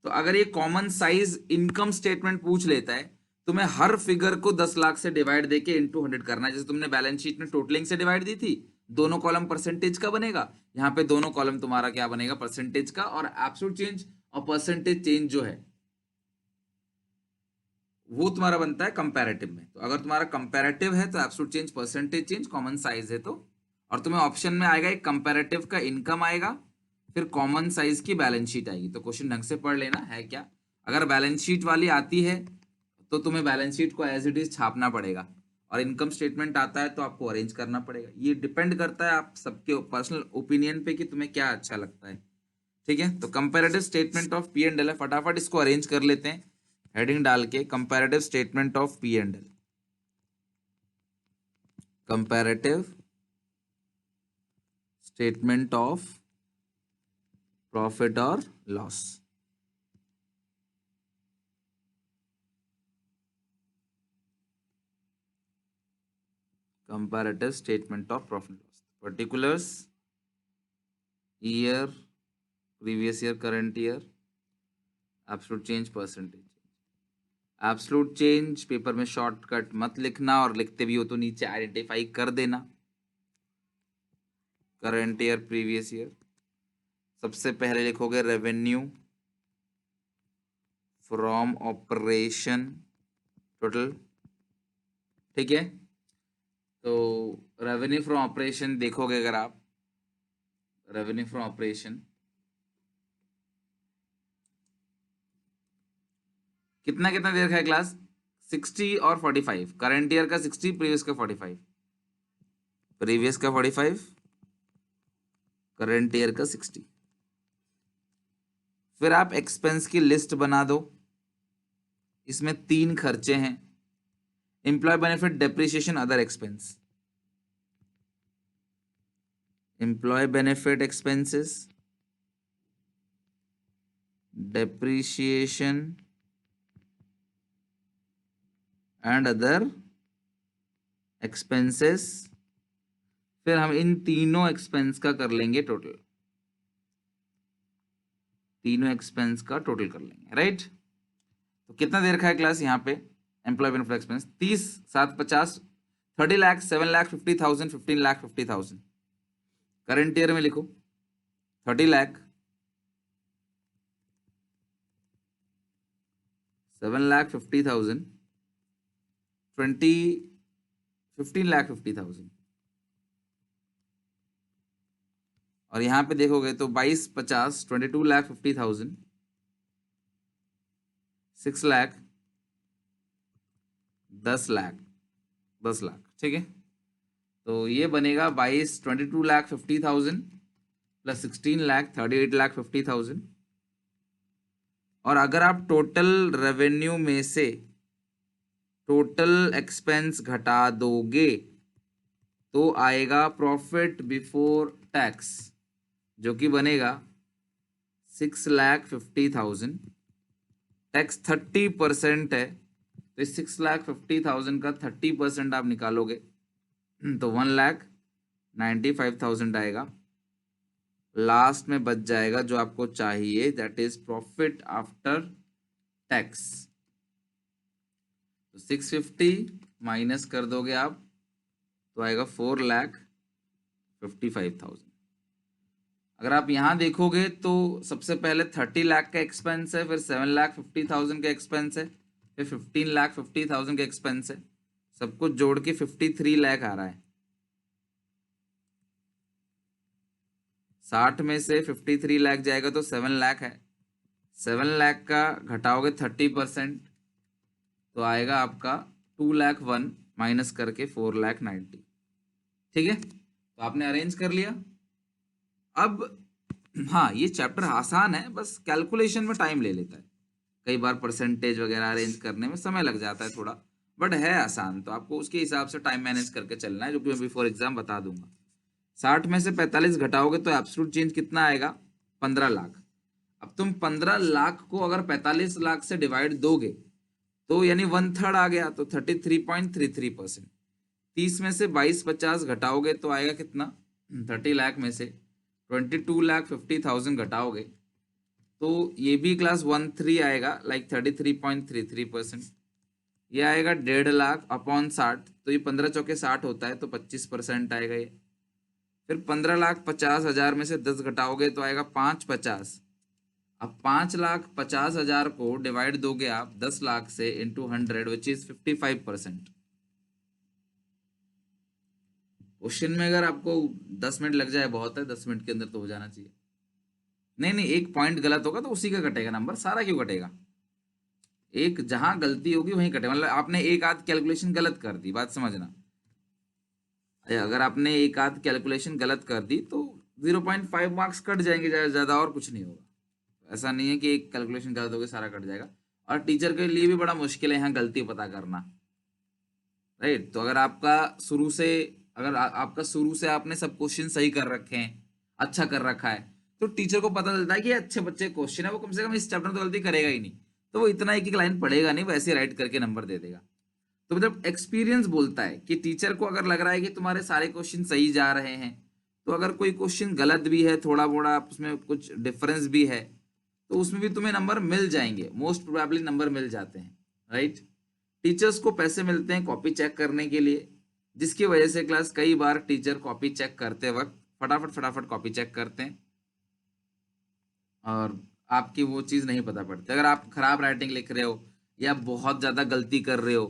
तो अगर ये कॉमन साइज इनकम स्टेटमेंट पूछ लेता है तो मैं हर फिगर को 10 लाख से डिवाइड देके इंटू 100 करना है। जैसे तुमने बैलेंस शीट में टोटलिंग से डिवाइड दी थी, दोनों कॉलम परसेंटेज का बनेगा, यहाँ पे दोनों कॉलम तुम्हारा क्या बनेगा? परसेंटेज का। और एब्सोल्यूट चेंज और परसेंटेज चेंज जो है वो तुम्हारा बनता है कंपैरेटिव में। तो अगर तुम्हारा कंपैरेटिव है तो absolute change, percentage change, common size है तो, और तुम्हें ऑप्शन में आएगा एक कंपैरेटिव का इनकम आएगा, फिर कॉमन साइज की बैलेंस शीट आएगी। तो क्वेश्चन ढंग से पढ़ लेना है क्या। अगर बैलेंस शीट वाली आती है तो तुम्हें बैलेंस शीट को एज इट इज छापना पड़ेगा, और इनकम स्टेटमेंट आता है तो आपको अरेंज करना पड़ेगा। ये डिपेंड करता है आप सबके पर्सनल ओपिनियन पे कि तुम्हें क्या अच्छा लगता है। ठीक है, तो comparative statement of P and L है, फटाफट इसको अरेंज कर लेते हैं हेडिंग डाल के, comparative statement of P and L, comparative statement of profit और loss. Comparative statement of profit loss, particulars, year, previous year, current year, absolute change, percentage. Absolute change paper में शॉर्टकट मत लिखना, और लिखते भी हो तो नीचे आइडेंटिफाई कर देना। करंट ईयर, प्रीवियस ईयर, सबसे पहले लिखोगे रेवेन्यू फ्रॉम ऑपरेशन टोटल। ठीक है, तो रेवेन्यू फ्रॉम ऑपरेशन देखोगे, अगर आप रेवेन्यू फ्रॉम ऑपरेशन कितना कितना दे रखा है क्लास, 60 और 45, करंट ईयर का 60, प्रीवियस का 45, प्रीवियस का 45, करंट ईयर का 60। फिर आप एक्सपेंस की लिस्ट बना दो, इसमें 3 खर्चे हैं, employee benefit, depreciation, other expense. Employee benefit expenses, depreciation and other expenses. फिर हम इन तीनों एक्सपेंस का कर लेंगे टोटल, तीनों एक्सपेंस का टोटल कर लेंगे, राइट। तो कितना दे रखा है क्लास यहाँ पे, employee benefit expense 30, 7, 50, 30 lakh, 7 lakh 50,000, 15 lakh 50,000। Current year में लिखो 30 लाख, 7 लाख 50,000, 15 लाख 50,000। और यहाँ पे देखोगे तो 22, 50, 22 लाख 50,000, 6 लाख, 10 लाख, 10 लाख। ठीक है, तो ये बनेगा 22 लाख 50,000 प्लस 16 लाख 38 लाख 50,000। और अगर आप टोटल रेवेन्यू में से टोटल एक्सपेंस घटा दोगे तो आएगा प्रॉफिट बिफोर टैक्स, जो कि बनेगा 6 लाख 50,000। टैक्स 30% है, तो इस 6 लाख 50,000 का 30% आप निकालोगे तो 1 लाख 95,000 आएगा। लास्ट में बच जाएगा जो आपको चाहिए, that is profit after tax. तो 650 माइनस कर दोगे आप तो आएगा 4 लाख 55,000। अगर आप यहाँ देखोगे तो सबसे पहले 30 लाख का एक्सपेंस है, फिर 7 लाख 50,000 का एक्सपेंस है, फिर 15 लाख 50,000 का एक्सपेंस है, सब कुछ जोड़ के 53 लाख आ रहा है। 60 में से 53 लाख जाएगा तो 7 लाख है, 7 लाख का घटाओगे 30% तो आएगा आपका 2 लाख 1 माइनस करके 4 लाख 90। ठीक है, तो आपने अरेंज कर लिया। अब हाँ, ये चैप्टर आसान है, बस कैलकुलेशन में टाइम ले लेता है, कई बार परसेंटेज वगैरह अरेंज करने में समय लग जाता है थोड़ा, बट है आसान। तो आपको उसके हिसाब से टाइम मैनेज करके चलना है, जो कि मैं बिफोर एग्जाम बता दूंगा। 60 में से 45 घटाओगे तो एब्सोल्यूट चेंज कितना आएगा, 15 लाख। अब तुम 15 लाख को अगर 45 लाख से डिवाइड दोगे तो यानी 1/3 आ गया, तो 33.33%। 30 में से 22, 50 घटाओगे तो आएगा कितना, 30 लाख में से 22 लाख 50,000 घटाओगे तो ये भी क्लास 13 आएगा, लाइक 33.33%। ये आएगा 1.5 लाख अपॉन 60, तो ये 15 चौके 60 होता है, तो 25% आएगा ये। फिर 15,50,000 में से 10 घटाओगे तो आएगा 550। अब 5,50,000 को डिवाइड दोगे आप 10 लाख से इंटू 100 विच इज 55%। क्वेश्चन में अगर आपको 10 मिनट लग जाए बहुत है, 10 मिनट के अंदर तो हो जाना चाहिए। नहीं नहीं, एक पॉइंट गलत होगा तो उसी का कटेगा नंबर, सारा क्यों कटेगा। एक जहां गलती होगी वहीं कटे, मतलब आपने एक आध कैलकुलेशन गलत कर दी, बात समझना। अगर आपने एक आध कैलकुलेशन गलत कर दी तो 0.5 मार्क्स कट जाएंगे, ज्यादा और कुछ नहीं होगा। ऐसा नहीं है कि एक कैलकुलेशन गलत हो गया सारा कट जाएगा। और टीचर के लिए भी बड़ा मुश्किल है यहाँ गलती पता करना, राइट। तो अगर आपका शुरू से, अगर आपका शुरू से आपने सब क्वेश्चन सही कर रखे हैं, अच्छा कर रखा है, तो टीचर को पता चलता है कि ये अच्छे बच्चे क्वेश्चन है, वो कम से कम इस चैप्टर में तो गलती करेगा ही नहीं। तो वो इतना एक एक लाइन पढ़ेगा नहीं, वैसे राइट करके नंबर दे देगा। तो मतलब एक्सपीरियंस बोलता है कि टीचर को अगर लग रहा है कि तुम्हारे सारे क्वेश्चन सही जा रहे हैं, तो अगर कोई क्वेश्चन गलत भी है, थोड़ा मोड़ा उसमें कुछ डिफरेंस भी है, तो उसमें भी तुम्हें नंबर मिल जाएंगे, मोस्ट प्रोबेबली नंबर मिल जाते हैं, राइट। टीचर्स को पैसे मिलते हैं कॉपी चेक करने के लिए, जिसकी वजह से क्लास कई बार टीचर कॉपी चेक करते वक्त फटाफट फटाफट कॉपी चेक करते हैं और आपकी वो चीज़ नहीं पता पड़ती। अगर आप खराब राइटिंग लिख रहे हो या बहुत ज़्यादा गलती कर रहे हो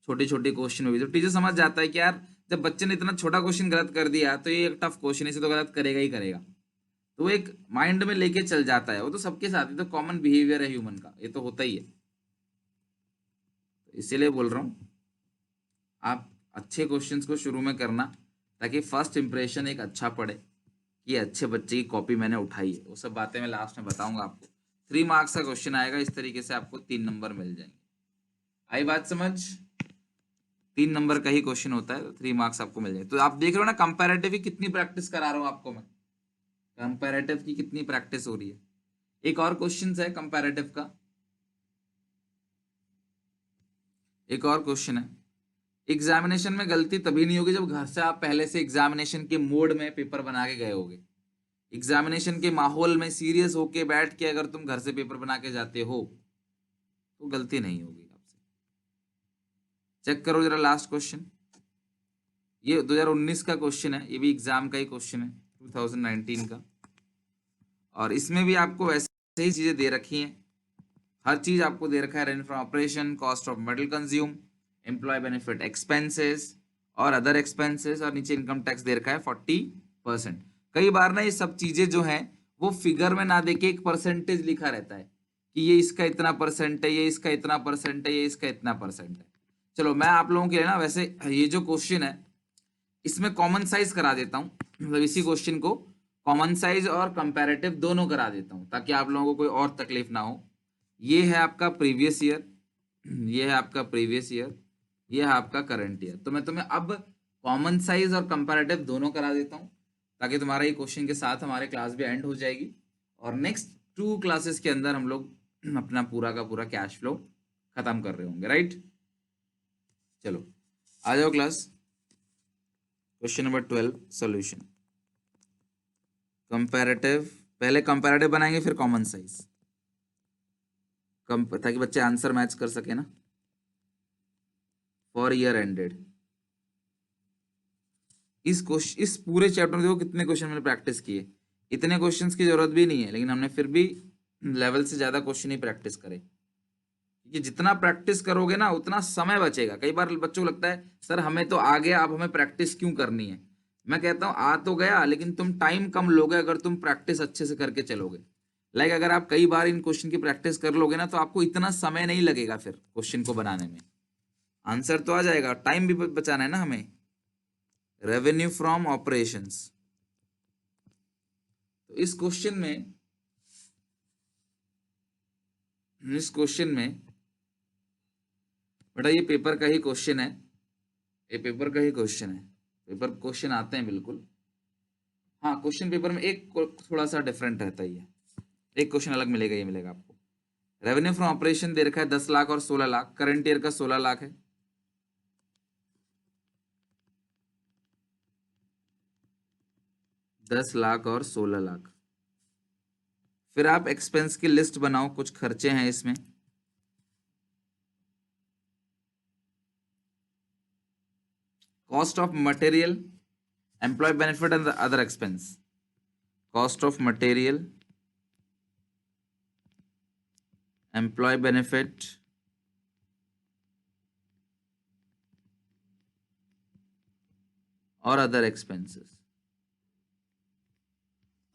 छोटी छोटी क्वेश्चन में भी, तो टीचर समझ जाता है कि यार जब बच्चे ने इतना छोटा क्वेश्चन गलत कर दिया तो ये एक टफ क्वेश्चन, इसे तो गलत करेगा ही करेगा। तो वो एक माइंड में लेके चल जाता है, वो तो सबके साथ ही तो कॉमन बिहेवियर है ह्यूमन का, ये तो होता ही है। तो इसीलिए बोल रहा हूँ आप अच्छे क्वेश्चंस को शुरू में करना, ताकि फर्स्ट इंप्रेशन एक अच्छा पड़े कि अच्छे बच्चे की कॉपी मैंने उठाई है। वो सब बातें मैं लास्ट में बताऊंगा आपको। 3 मार्क्स का क्वेश्चन आएगा, इस तरीके से आपको 3 नंबर मिल जाएंगे। आई बात समझ? 3 नंबर का ही क्वेश्चन होता है, तो 3 मार्क्स आपको मिल जाएंगे। तो आप देख रहे हो ना कंपैरेटिव की कितनी प्रैक्टिस करा रहा हूँ आपको मैं, कंपैरेटिव की कितनी प्रैक्टिस हो रही है। एक और क्वेश्चन है कंपैरेटिव का, एक और क्वेश्चन है। एग्जामिनेशन में गलती तभी नहीं होगी जब घर से आप पहले से एग्जामिनेशन के मोड में पेपर बना के गए होगे। एग्जामिनेशन के माहौल में सीरियस होके बैठ के अगर तुम घर से पेपर बना के जाते हो तो गलती नहीं होगी आपसे। चेक करो जरा लास्ट क्वेश्चन, ये 2019 का क्वेश्चन है, ये भी एग्जाम का ही क्वेश्चन है 2019 का। और इसमें भी आपको वैसे ही चीजें दे रखी हैं, हर चीज आपको दे रखा है। Revenue from operation, cost of metal consume, employee benefit expenses और अदर एक्सपेंसेस, और नीचे इनकम टैक्स दे रखा है 40%। कई बार ना ये सब चीजें जो हैं वो फिगर में ना देके एक परसेंटेज लिखा रहता है कि ये इसका इतना परसेंट है, ये इसका इतना परसेंट है, ये इसका इतना परसेंट है। चलो मैं आप लोगों के लिए ना वैसे ये जो क्वेश्चन है इसमें कॉमन साइज करा देता हूँ, मतलब इसी क्वेश्चन को कॉमन साइज और कंपैरेटिव दोनों करा देता हूँ ताकि आप लोगों को कोई और तकलीफ ना हो। ये है आपका प्रीवियस ईयर, ये है आपका प्रीवियस ईयर, ये है आपका करंट ईयर। तो मैं तुम्हें अब कॉमन साइज और कंपैरेटिव दोनों करा देता हूँ ताकि तुम्हारा ये क्वेश्चन के साथ हमारे क्लास भी एंड हो जाएगी और नेक्स्ट 2 क्लासेस के अंदर हम लोग अपना पूरा का पूरा कैश फ्लो खत्म कर रहे होंगे, राइट। चलो आ जाओ class, question number 12 solution. Comparative, पहले कंपैरेटिव बनाएंगे फिर कॉमन साइज, ताकि बच्चे आंसर मैच कर सके ना। फॉर ईयर एंडेड, इस पूरे चैप्टर में देखो कितने क्वेश्चन मैंने प्रैक्टिस किए। इतने क्वेश्चंस की जरूरत भी नहीं है, लेकिन हमने फिर भी लेवल से ज्यादा क्वेश्चन ही प्रैक्टिस करे, क्योंकि जितना प्रैक्टिस करोगे ना उतना समय बचेगा। कई बार बच्चों को लगता है सर हमें तो आ गया, अब हमें प्रैक्टिस क्यों करनी है। मैं कहता हूँ आ तो गया, लेकिन तुम टाइम कम लोगे अगर तुम प्रैक्टिस अच्छे से करके चलोगे। लाइक अगर आप कई बार इन क्वेश्चन की प्रैक्टिस कर लोगे ना तो आपको इतना समय नहीं लगेगा फिर क्वेश्चन को बनाने में, आंसर तो आ जाएगा, टाइम भी बचाना है ना हमें। रेवेन्यू फ्रॉम ऑपरेशंस, तो इस क्वेश्चन में बेटा ये पेपर का ही क्वेश्चन है, ये पेपर का ही क्वेश्चन है, पेपर क्वेश्चन आते हैं बिल्कुल। हाँ क्वेश्चन पेपर में एक थोड़ा सा डिफरेंट रहता ही है, एक क्वेश्चन अलग मिलेगा, ये मिलेगा आपको। रेवेन्यू फ्रॉम ऑपरेशन दे रखा है 10 लाख और 16 लाख, करंट ईयर का 16 लाख है। दस लाख और 16 लाख। फिर आप एक्सपेंस की लिस्ट बनाओ, कुछ खर्चे हैं इसमें। Cost of material, employee benefit and other expense. Cost of material, employee benefit और अदर एक्सपेंसेस।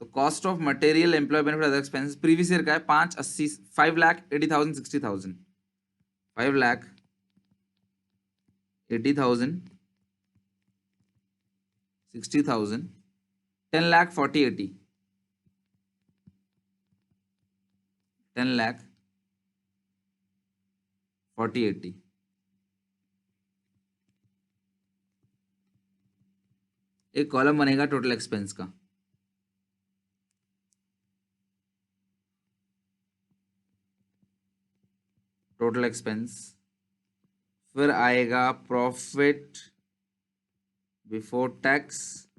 तो cost of material, employee benefit, other expenses previous year का है 5,80,5,80,000 60,000। 5 लाख 80,000 60,000 10 लाख 40 80 10 लाख 40 80 एक कॉलम बनेगा टोटल एक्सपेंस का। टोटल एक्सपेंस, फिर आएगा profit before tax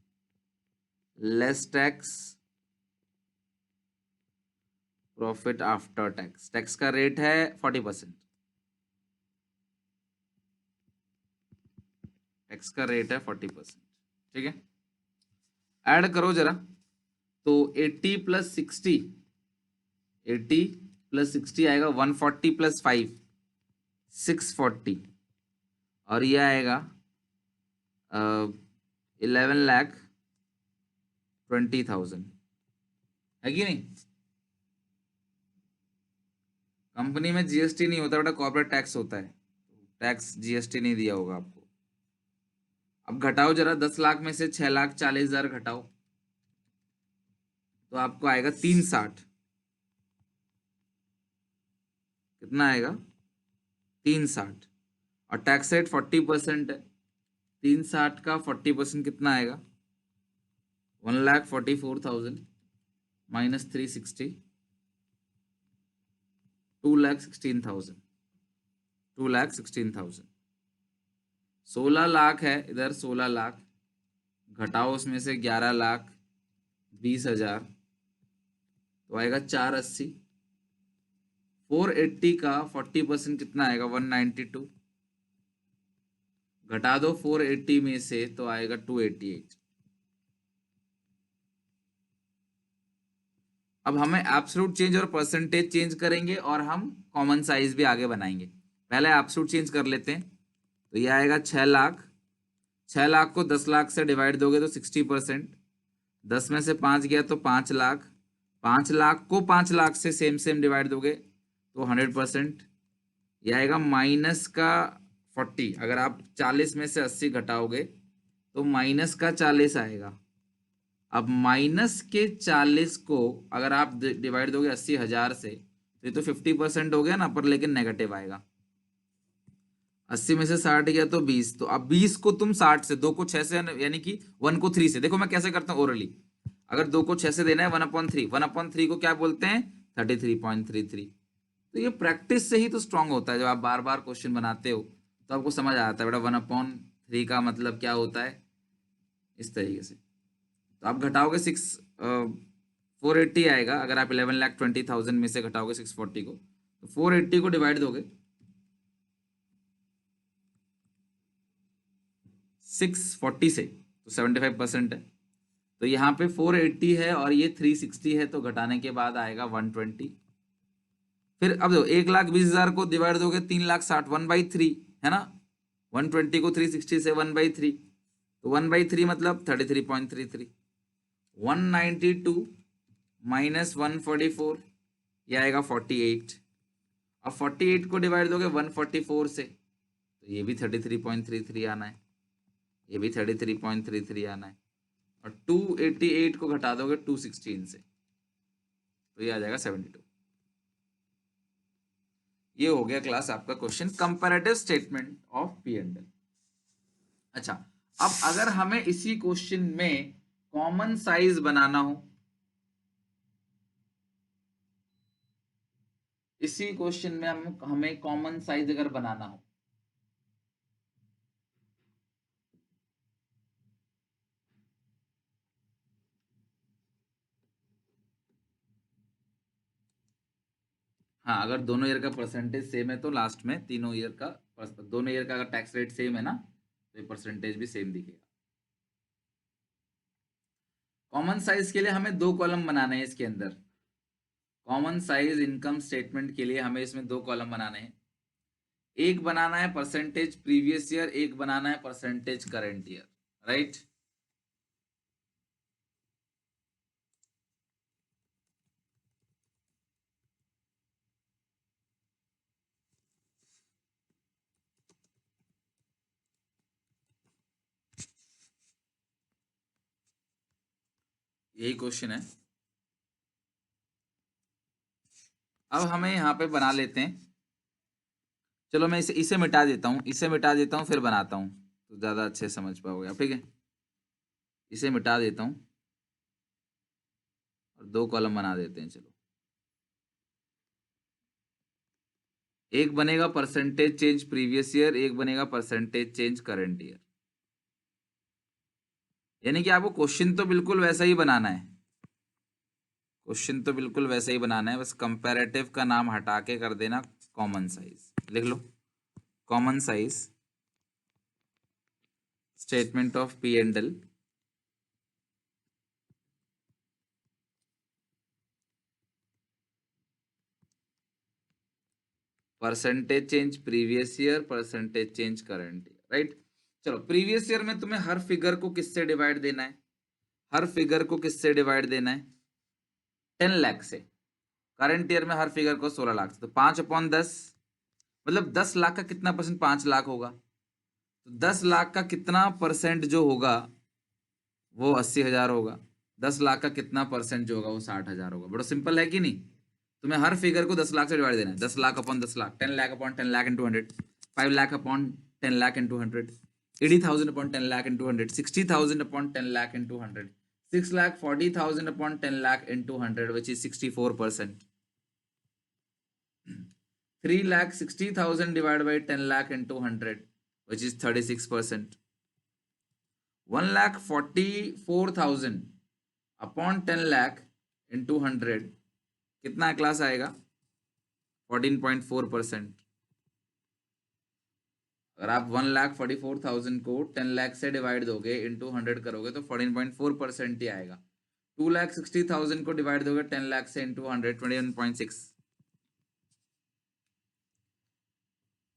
less tax, profit after tax. Tax का रेट है 40%। टैक्स का रेट है 40%। ठीक है, ऐड करो जरा। तो 80 प्लस 60, 80 प्लस 60 आएगा 140 प्लस 5 640, और ये आएगा 11,20,000, है कि नहीं। कंपनी में जीएसटी नहीं होता बेटा, कॉर्पोरेट टैक्स होता है। टैक्स जीएसटी नहीं दिया होगा आपको। अब घटाओ जरा, 10 लाख में से 6,40,000 घटाओ तो आपको आएगा 360। कितना आएगा? 360। और टैक्स रेट 40% है। 360 का 40% कितना आएगा? 1,44,000 माइनस 360, 2,16,000। 2,16,000। 16 लाख है इधर, 16 लाख घटाओ उसमें से 11,20,000 तो आएगा 480। 480 का 40% कितना आएगा? 192। घटा दो 480 में से तो आएगा 288। अब हमें एब्सोल्यूट चेंज और परसेंटेज चेंज करेंगे और हम कॉमन साइज भी आगे बनाएंगे। पहले एब्सोल्यूट चेंज कर लेते हैं। तो ये आएगा 6 लाख। 6 लाख को 10 लाख से डिवाइड दोगे तो 60%। 10 में से 5 गया तो 5 लाख। 5 लाख को 5 लाख से सेम सेम डिवाइड दोगे तो 100%। यह आएगा माइनस का 40। अगर आप 40 में से 80 घटाओगे तो माइनस का 40 आएगा। अब माइनस के 40 को अगर आप डिवाइड दोगे 80,000 से तो ये तो 50% हो गया ना, पर लेकिन नेगेटिव आएगा। 80 में से 60 गया तो 20। तो अब 20 को तुम 60 से, 2 को 6 से, यानी कि 1 को 3 से, देखो मैं कैसे करता हूँ ओरली। अगर 2 को 6 से देना है 1/3, 1/3 को क्या बोलते हैं? 33.33। तो ये प्रैक्टिस से ही तो स्ट्रांग होता है। जब आप बार बार क्वेश्चन बनाते हो तो आपको समझ आता है बेटा 1/3 का मतलब क्या होता है, इस तरीके से। तो आप घटाओगे 480 आएगा। अगर आप 11,20,000 में से घटाओगे 640 को तो 480 को डिवाइड दोगे 640 से तो 75% है। तो यहाँ पे 480 है और ये 360 है, तो घटाने के बाद आएगा 120। फिर अब देखो 1,20,000 को डिवाइड दोगे 3,60,000, 1/3 है ना। 120 को 360 से 1/3 तो 1/3 मतलब 33.33। 192 माइनस 144 ये आएगा 48। अब 48 को डिवाइड दोगे 144 से तो ये भी 33.33 आना है, ये भी 33.33 आना है। और 288 को घटा दोगे 216 से तो ये आ जाएगा 72। ये हो गया क्लास आपका question, comparative statement of P and L. अच्छा, अब अगर हमें इसी क्वेश्चन में कॉमन साइज बनाना हो, इसी क्वेश्चन में हमें कॉमन साइज अगर बनाना हो, हाँ अगर दोनों ईयर का परसेंटेज सेम है तो लास्ट में तीनों ईयर का, दोनों ईयर का अगर टैक्स रेट सेम है ना तो ये परसेंटेज भी सेम दिखेगा। कॉमन साइज के लिए हमें 2 कॉलम बनाने हैं इसके अंदर। कॉमन साइज इनकम स्टेटमेंट के लिए हमें इसमें 2 कॉलम बनाने हैं। एक बनाना है परसेंटेज प्रीवियस ईयर, एक बनाना है परसेंटेज करंट ईयर, राइट। यही क्वेश्चन है। अब हमें यहाँ पे बना लेते हैं। चलो मैं इसे मिटा देता हूँ, इसे मिटा देता हूँ फिर बनाता हूँ, तो ज़्यादा अच्छे से समझ पाओगे आप। ठीक है, इसे मिटा देता हूँ और 2 कॉलम बना देते हैं। चलो, एक बनेगा परसेंटेज चेंज प्रीवियस ईयर, एक बनेगा परसेंटेज चेंज करंट ईयर। यानी कि आपको क्वेश्चन तो बिल्कुल वैसा ही बनाना है, क्वेश्चन तो बिल्कुल वैसा ही बनाना है, बस कंपैरेटिव का नाम हटा के कर देना कॉमन साइज। लिख लो common size statement of P and L percentage change previous year, percentage change current year, right. चलो, प्रीवियस ईयर में तुम्हें हर फिगर को किससे डिवाइड देना है? हर फिगर को किससे डिवाइड देना है? 10 लाख से। करंट ईयर में हर फिगर को 16 लाख से, तो 5/10 मतलब 10 लाख का कितना परसेंट? 5 लाख होगा। तो 10 लाख का कितना परसेंट जो होगा वो 80,000 होगा। 10 लाख का कितना परसेंट जो होगा वो 60,000 होगा। बड़ा सिंपल है कि नहीं? तुम्हें हर फिगर को 10 लाख से डिवाइड देना है। 10 lakh upon 10 lakh, 10 lakh upon 10 lakh into 100, 5 lakh upon 10 lakh into 100, 80,000 upon 10 lakh into 100, 60,000 upon 10 lakh into 100, 6,40,000 upon 10 lakh into 100, which is 64%. 3,60,000 divided by 10 lakh into 100, which is 36%. 1,44,000 upon 10 lakh into 100 कितना क्लास आएगा? 14.4%। अगर आप 1,44,000 को 10 लाख से डिवाइड दोगे, इंटू 100 करोगे तो 14.4% ही आएगा। 2,60,000 को डिवाइड दोगे 10 लाख से इंटू 100, 21.6।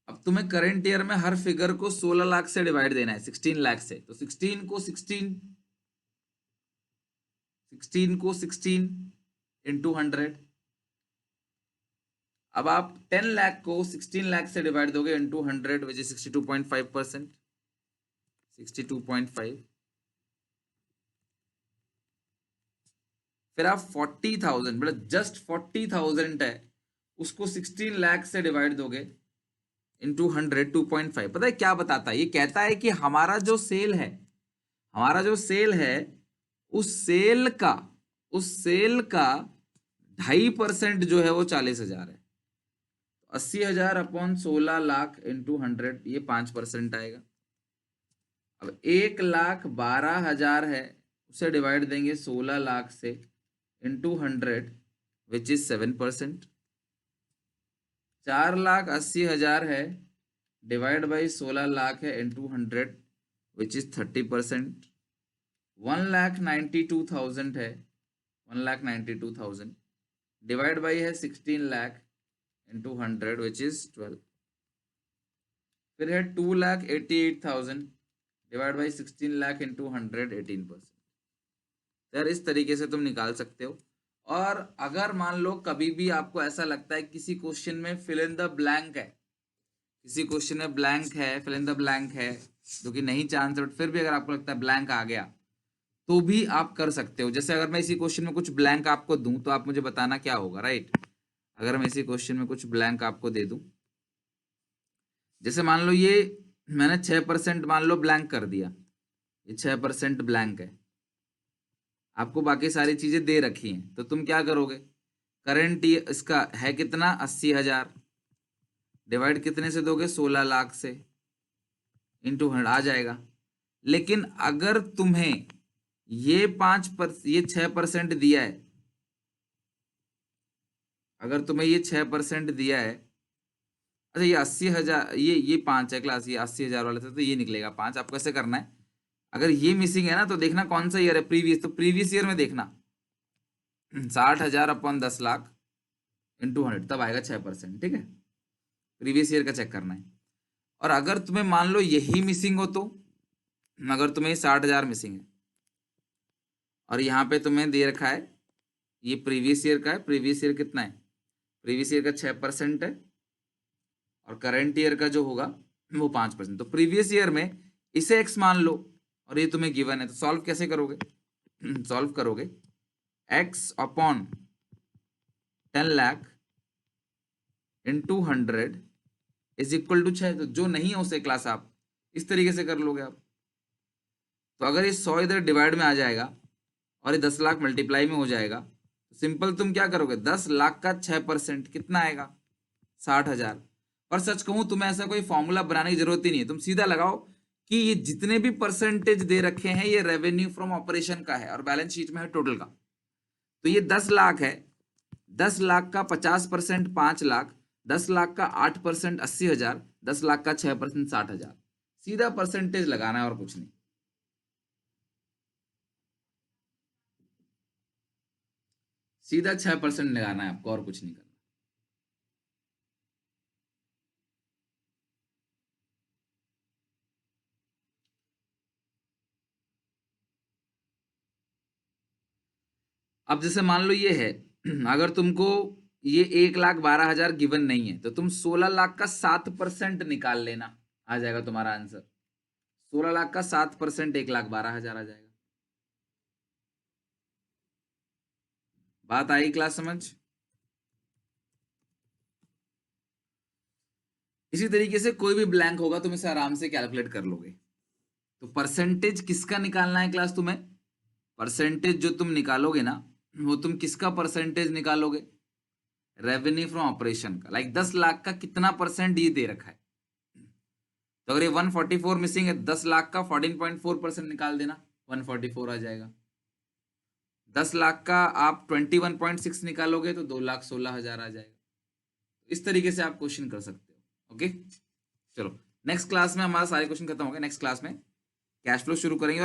अब तुम्हें करंट ईयर में हर फिगर को 16 लाख से डिवाइड देना है, 16 लाख से। तो 16 को 16 इंटू 100। अब आप 10 लाख को 16 लाख से डिवाइड दोगे इंटू 100, विच इज 62.5%, 62.5। फिर आप 40,000, मतलब जस्ट 40,000 है, उसको 16 लाख से डिवाइड दोगे इंटू 100, 2.5। पता है क्या बताता है? ये कहता है कि हमारा जो सेल है, हमारा जो सेल है, उस सेल का 2.5% जो है वो 40,000 है। 80,000 अपॉन 16 लाख इंटू 100, ये 5% आएगा। अब 1,12,000 है, उसे डिवाइड देंगे 16 लाख से इंटू 100, विच इज 7%। 4,80,000 है, डिवाइड बाई 16 लाख है इंटू 100, विच इज 30%। 1,92,000 है, 1,92,000 डिवाइड बाई है 16 लाख इंटू 100, विच इज 12। फिर है 2,88,000 डिवाइड बाई 16 लाख इंटू 100, 18%। यार इस तरीके से तुम निकाल सकते हो। और अगर मान लो कभी भी आपको ऐसा लगता है किसी क्वेश्चन में फिल इन द ब्लैंक है, किसी क्वेश्चन में ब्लैंक है, फिल इन द ब्लैंक है, जो कि नहीं चांस है, फिर भी अगर आपको लगता है ब्लैंक आ गया तो भी आप कर सकते हो। जैसे अगर मैं इसी क्वेश्चन में कुछ ब्लैंक आपको दूं तो आप मुझे बताना क्या होगा, राइट। अगर मैं इसी क्वेश्चन में कुछ ब्लैंक आपको दे दूं, जैसे मान लो ये मैंने 6% मान लो ब्लैंक कर दिया, ये 6% ब्लैंक है, आपको बाकी सारी चीजें दे रखी हैं, तो तुम क्या करोगे? करंट इसका है कितना? 80,000 डिवाइड कितने से दोगे? 16 लाख से, इंटू 100 आ जाएगा। लेकिन अगर तुम्हें ये 6% दिया है, अगर तुम्हें ये 6% दिया है, अच्छा ये 80,000, ये 5 है क्लास, ये 80,000 वाले थे तो ये निकलेगा 5। आपको ऐसे करना है, अगर ये मिसिंग है ना तो देखना कौन सा ईयर है, प्रीवियस, तो प्रीवियस ईयर में देखना 60,000 अपॉन 10 लाख इंटू 100, तब आएगा 6%। ठीक है, प्रीवियस ईयर का चेक करना है। और अगर तुम्हें मान लो यही मिसिंग हो, तो अगर तुम्हें 60,000 मिसिंग है और यहाँ पे तुम्हें दे रखा है ये प्रीवियस ईयर का है, प्रीवियस ईयर कितना है? प्रीवियस ईयर का 6% है और करंट ईयर का जो होगा वो 5%। तो प्रीवियस ईयर में इसे x मान लो और ये तुम्हें गिवन है, तो सॉल्व कैसे करोगे? सॉल्व करोगे x upon 10 lakh into 100 is equal to 6। तो जो नहीं है उसे क्लास आप इस तरीके से कर लोगे आप। तो अगर ये 100 इधर डिवाइड में आ जाएगा और ये 10 लाख मल्टीप्लाई में हो जाएगा, तो सिंपल तुम क्या करोगे, 10 लाख का 6% कितना आएगा, 60,000। पर सच कहूं तुम्हें ऐसा कोई फॉर्मूला बनाने की जरूरत ही नहीं है, तुम सीधा लगाओ कि ये जितने भी परसेंटेज दे रखे हैं ये रेवेन्यू फ्रॉम ऑपरेशन का है और बैलेंस शीट में है टोटल का। तो ये 10 लाख है, 10 लाख का 50% 5 लाख, 10 लाख का 8% 80,000, 10 लाख का 6% 60,000। सीधा परसेंटेज लगाना है और कुछ नहीं। सीधा 6% लगाना है आपको और कुछ नहीं करना। अब जैसे मान लो ये है, अगर तुमको ये 1,12,000 गिवन नहीं है तो तुम 16 लाख का 7% निकाल लेना, आ जाएगा तुम्हारा आंसर। 16 लाख का 7% 1,12,000 आ जाएगा। बात आई क्लास समझ? इसी तरीके से कोई भी ब्लैंक होगा तुम इसे आराम से कैलकुलेट कर लोगे। तो परसेंटेज किसका निकालना है क्लास तुम्हें? परसेंटेज जो तुम निकालोगे ना, वो तुम किसका परसेंटेज निकालोगे? रेवेन्यू फ्रॉम ऑपरेशन का। लाइक 10 लाख का कितना परसेंट ये दे रखा है, तो अगर ये 144 मिसिंग है, 10 लाख का 14.4% निकाल देना, 144 आ जाएगा। 10 लाख का आप 21.6 निकालोगे तो 2,16,000 आ जाएगा। इस तरीके से आप क्वेश्चन कर सकते हो। ओके, चलो नेक्स्ट क्लास में हमारा सारे क्वेश्चन खत्म हो गए। नेक्स्ट क्लास में कैश फ्लो शुरू करेंगे।